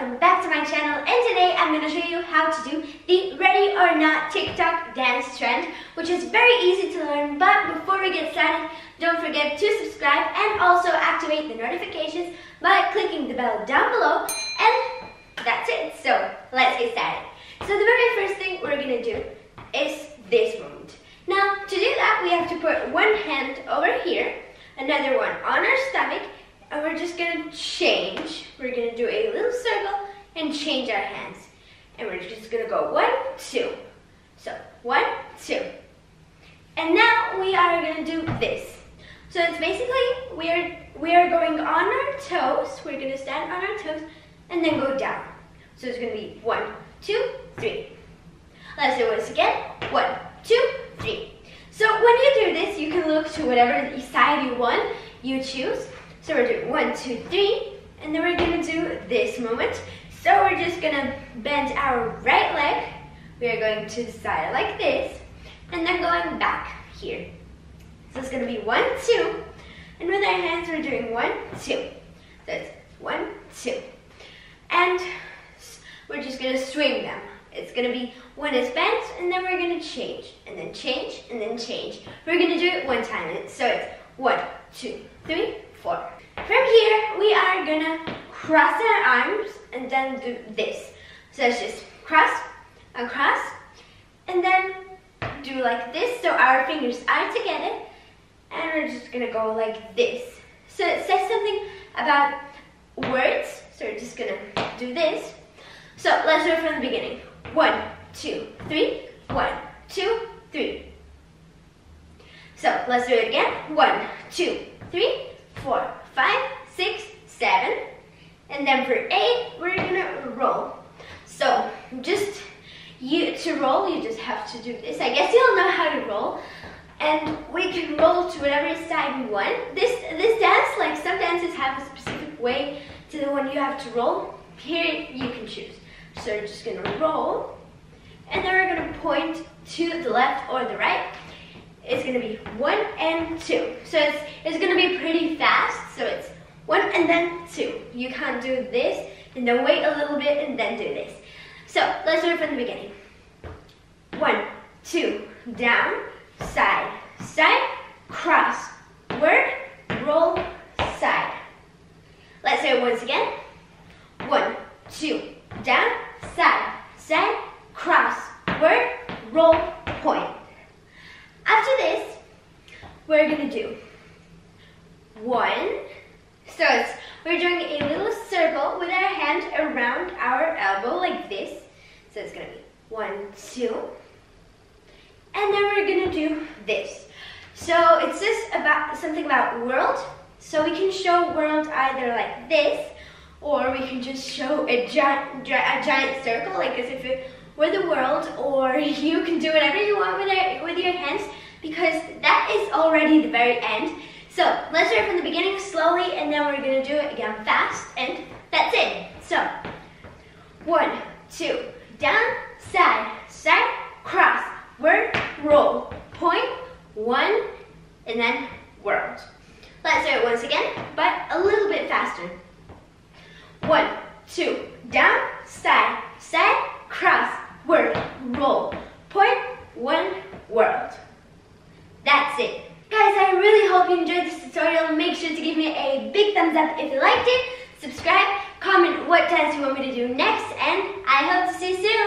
welcome back to my channel, and today I'm going to show you how to do the Ready or Not TikTok dance trend, which is very easy to learn. But before we get started, don't forget to subscribe and also activate the notifications by clicking the bell down below, and that's it. So let's get started. So the very first thing we're going to do is this movement. Now to do that, we have to put one hand over here, another one on our stomach, and we're just going to change. We're going to do a little circle and change our hands. And we're just going to go 1, 2. So 1, 2. And now we are going to do this. So it's basically we are going on our toes. We're going to stand on our toes and then go down. So it's going to be 1, 2, 3. Let's do it once again. 1, 2, 3. So when you do this, you can look to whatever side you want, you choose. So we're doing 1, 2, 3, and then we're going to do this movement. So we're just going to bend our right leg. We are going to the side like this, and then going back here. So it's going to be 1, 2, and with our hands we're doing 1, 2. So it's 1, 2. And we're just going to swing them. It's going to be one is bent, and then we're going to change, and then change, and then change. We're going to do it one time. So it's 1, 2, 3, 4. From here, we are going to cross our arms and then do this. So it's just cross, across, and then do like this. So our fingers are together, and we're just going to go like this. So it says something about words, so we're just going to do this. So let's do it from the beginning. 1, 2, 3, 1, 2, 3. So let's do it again. 1, 2, 3, 4, 5, 6, 7. And then for 8, we're gonna roll. So to roll, you just have to do this. I guess you'll know how to roll. And we can roll to whatever side we want. This dance, like some dances have a specific way to the one you have to roll. Here you can choose. So we're just gonna roll, and then we're gonna point to the left or the right. It's gonna be 1 and 2. So it's gonna be pretty fast. So it's 1 and then 2. You can't do this and then wait a little bit and then do this. So let's do it from the beginning. 1, 2, down, side, side, cross, work, roll, side. Let's do it once again. 1, 2, down, side, side, cross, work, roll, point. After this, we're gonna do 1. So we're doing a little circle with our hand around our elbow like this. So it's gonna be 1, 2. And then we're gonna do this. So it says about something about world. So we can show world either like this, or we can just show a giant circle, like as if it were the world, or you can do whatever you want with your hands, because that is already the very end. So let's start from the beginning slowly, and then we're going to do it again fast, and that's it. So 1, 2, down, side, side, cross, work, roll, point, 1, and then world. Let's do it once again, but a little bit faster. 1, 2, down, side, side, cross, work, roll, point, 1, world. That's it. Guys, I really hope you enjoyed this tutorial. Make sure to give me a big thumbs up if you liked it. Subscribe, comment what dance you want me to do next, and I hope to see you soon.